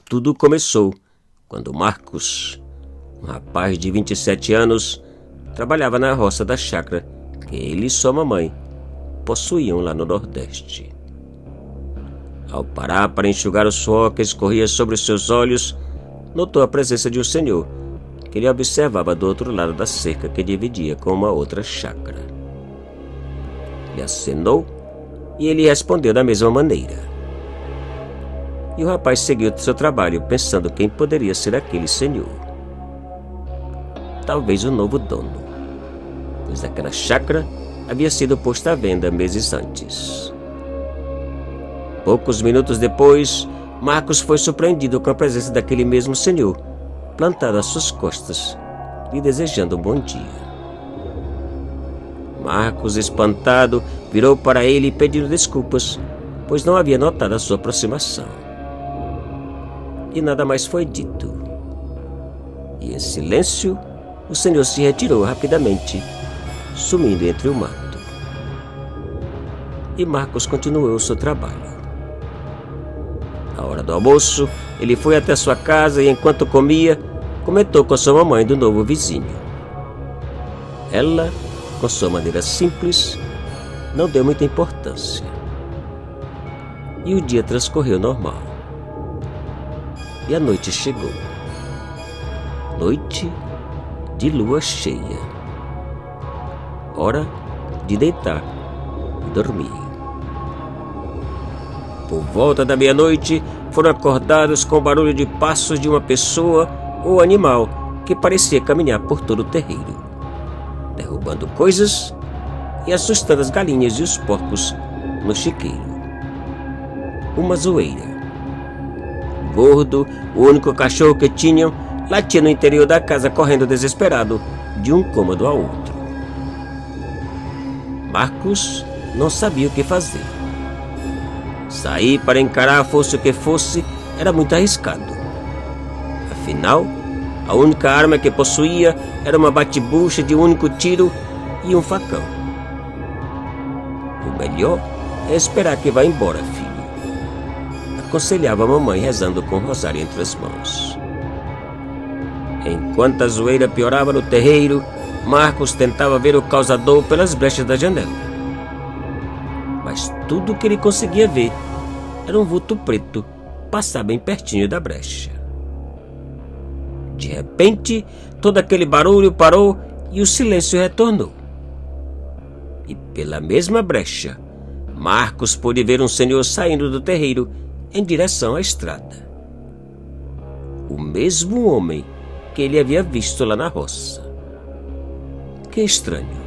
tudo começou quando Marcos, um rapaz de 27 anos, trabalhava na roça da chácara que ele e sua mamãe possuíam lá no Nordeste. Ao parar para enxugar o suor que escorria sobre os seus olhos, notou a presença de um senhor que ele observava do outro lado da cerca que dividia com uma outra chácara. Ele acenou e ele respondeu da mesma maneira. E o rapaz seguiu seu trabalho pensando quem poderia ser aquele senhor. Talvez o novo dono, pois aquela chácara havia sido posta à venda meses antes. Poucos minutos depois, Marcos foi surpreendido com a presença daquele mesmo senhor, plantado às suas costas, lhe desejando um bom dia. Marcos, espantado, virou para ele pedindo desculpas, pois não havia notado a sua aproximação. E nada mais foi dito. E em silêncio, o senhor se retirou rapidamente, sumindo entre o mato. E Marcos continuou o seu trabalho. À hora do almoço, ele foi até sua casa e, enquanto comia, comentou com sua mamãe do novo vizinho. Ela, com sua maneira simples, não deu muita importância. E o dia transcorreu normal. E a noite chegou. Noite de lua cheia. Hora de deitar e dormir. Por volta da meia-noite, foram acordados com o barulho de passos de uma pessoa ou animal que parecia caminhar por todo o terreiro, derrubando coisas e assustando as galinhas e os porcos no chiqueiro. Uma zoeira. Gordo, o único cachorro que tinham, latia no interior da casa correndo desesperado de um cômodo ao outro. Marcos não sabia o que fazer. Sair para encarar fosse o que fosse era muito arriscado. Afinal, a única arma que possuía era uma bate-bucha de um único tiro e um facão. O melhor é esperar que vá embora, filho, aconselhava a mamãe rezando com o rosário entre as mãos. Enquanto a zoeira piorava no terreiro, Marcos tentava ver o causador pelas brechas da janela. Mas tudo o que ele conseguia ver era um vulto preto passar bem pertinho da brecha. De repente, todo aquele barulho parou e o silêncio retornou. E pela mesma brecha, Marcos pôde ver um senhor saindo do terreiro em direção à estrada. O mesmo homem que ele havia visto lá na roça. Que estranho.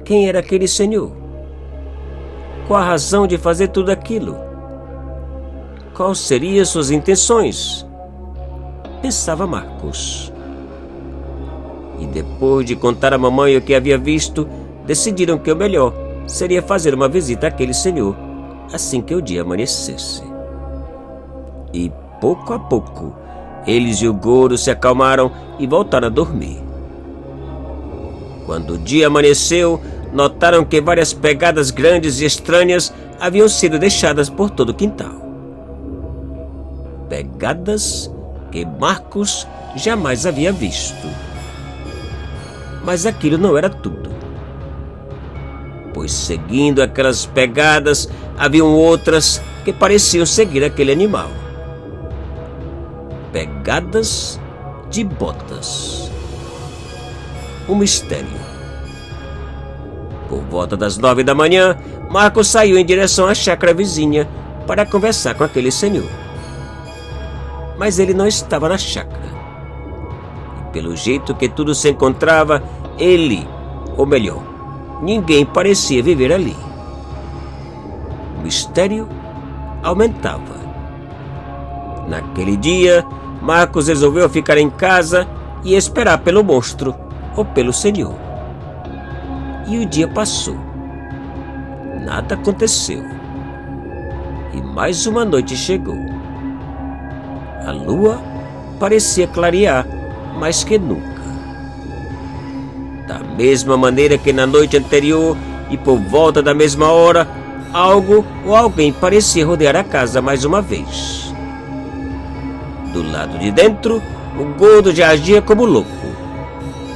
Quem era aquele senhor? Qual a razão de fazer tudo aquilo? Quais seriam suas intenções? Pensava Marcos. E depois de contar à mamãe o que havia visto, decidiram que o melhor seria fazer uma visita àquele senhor assim que o dia amanhecesse. E pouco a pouco, eles e o Goro se acalmaram e voltaram a dormir. Quando o dia amanheceu, notaram que várias pegadas grandes e estranhas haviam sido deixadas por todo o quintal. Pegadas que Marcos jamais havia visto. Mas aquilo não era tudo, pois seguindo aquelas pegadas haviam outras que pareciam seguir aquele animal. Pegadas de botas. Um mistério. Por volta das 9 da manhã, Marcos saiu em direção à chácara vizinha para conversar com aquele senhor. Mas ele não estava na chácara. E pelo jeito que tudo se encontrava, ele, ou melhor, ninguém parecia viver ali. O mistério aumentava. Naquele dia, Marcos resolveu ficar em casa e esperar pelo monstro ou pelo senhor. E o dia passou. Nada aconteceu. E mais uma noite chegou. A lua parecia clarear mais que nunca. Da mesma maneira que na noite anterior e por volta da mesma hora, algo ou alguém parecia rodear a casa mais uma vez. Do lado de dentro, o gordo já agia como louco,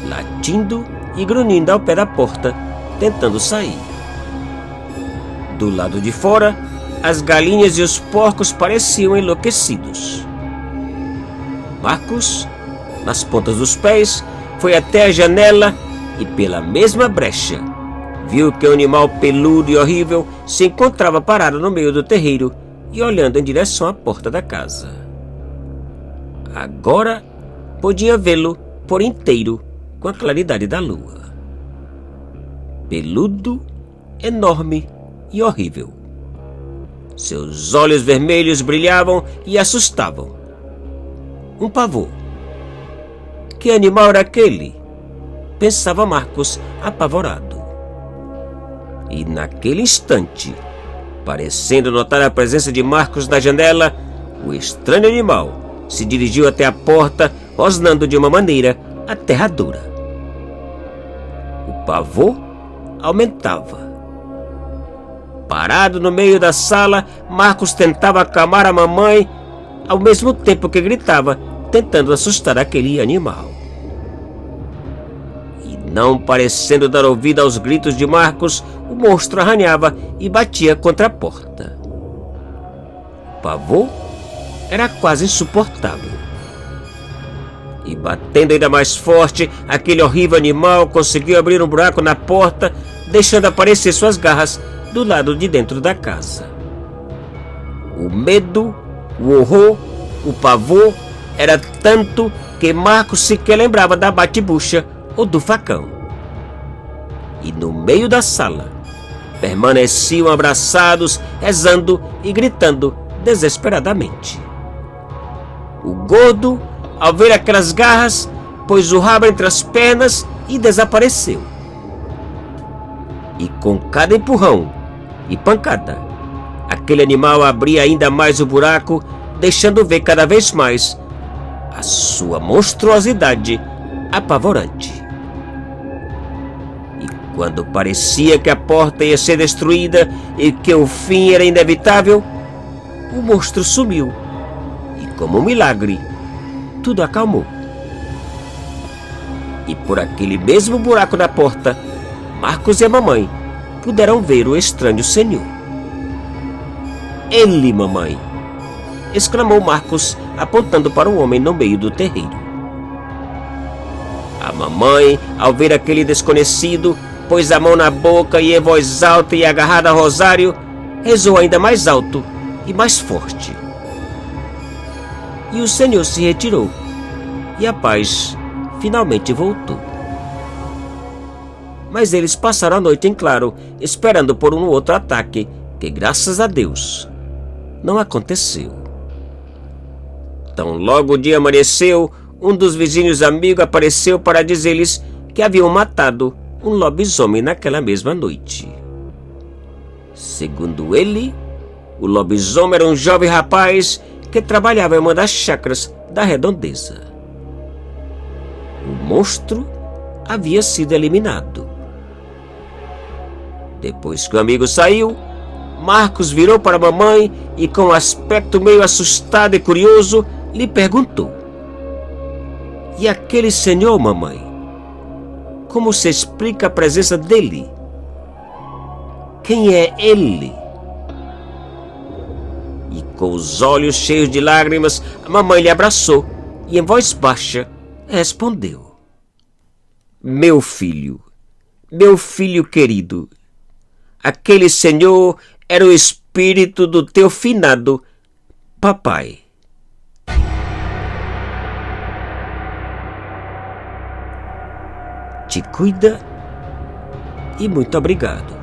latindo e grunhindo ao pé da porta, tentando sair. Do lado de fora, as galinhas e os porcos pareciam enlouquecidos. Marcos, nas pontas dos pés, foi até a janela e, pela mesma brecha, viu que o animal peludo e horrível se encontrava parado no meio do terreiro e olhando em direção à porta da casa. Agora podia vê-lo por inteiro com a claridade da lua. Peludo, enorme e horrível. Seus olhos vermelhos brilhavam e assustavam. Um pavor. Que animal era aquele? Pensava Marcos, apavorado. E naquele instante, parecendo notar a presença de Marcos na janela, o estranho animal se dirigiu até a porta, rosnando de uma maneira aterradora. O pavor aumentava. Parado no meio da sala, Marcos tentava acalmar a mamãe, ao mesmo tempo que gritava, tentando assustar aquele animal. E não parecendo dar ouvido aos gritos de Marcos, o monstro arranhava e batia contra a porta. O pavor era quase insuportável. E batendo ainda mais forte, aquele horrível animal conseguiu abrir um buraco na porta, deixando aparecer suas garras do lado de dentro da casa. O medo, o horror, o pavor era tanto que Marcos sequer lembrava da bate-bucha ou do facão. E no meio da sala, permaneciam abraçados, rezando e gritando desesperadamente. O gordo, ao ver aquelas garras, pôs o rabo entre as pernas e desapareceu. E com cada empurrão e pancada, aquele animal abria ainda mais o buraco, deixando ver cada vez mais a sua monstruosidade apavorante. E quando parecia que a porta ia ser destruída e que o fim era inevitável, o monstro sumiu e, como um milagre, tudo acalmou. E por aquele mesmo buraco na porta, Marcos e a mamãe puderam ver o estranho senhor. "Ele, mamãe!" exclamou Marcos, apontando para o homem no meio do terreiro. A mamãe, ao ver aquele desconhecido, pôs a mão na boca e, em voz alta e agarrada ao rosário, rezou ainda mais alto e mais forte. E o senhor se retirou, e a paz finalmente voltou. Mas eles passaram a noite em claro, esperando por um outro ataque, que, graças a Deus, não aconteceu. Tão logo o dia amanheceu, um dos vizinhos amigos apareceu para dizer-lhes que haviam matado um lobisomem naquela mesma noite. Segundo ele, o lobisomem era um jovem rapaz que trabalhava em uma das chácaras da redondeza. O monstro havia sido eliminado. Depois que o amigo saiu, Marcos virou para a mamãe e, com um aspecto meio assustado e curioso, lhe perguntou: "E aquele senhor, mamãe? Como se explica a presença dele? Quem é ele?" E com os olhos cheios de lágrimas, a mamãe lhe abraçou e, em voz baixa, respondeu: meu filho querido, aquele senhor era o espírito do teu finado papai." Te cuida e muito obrigado.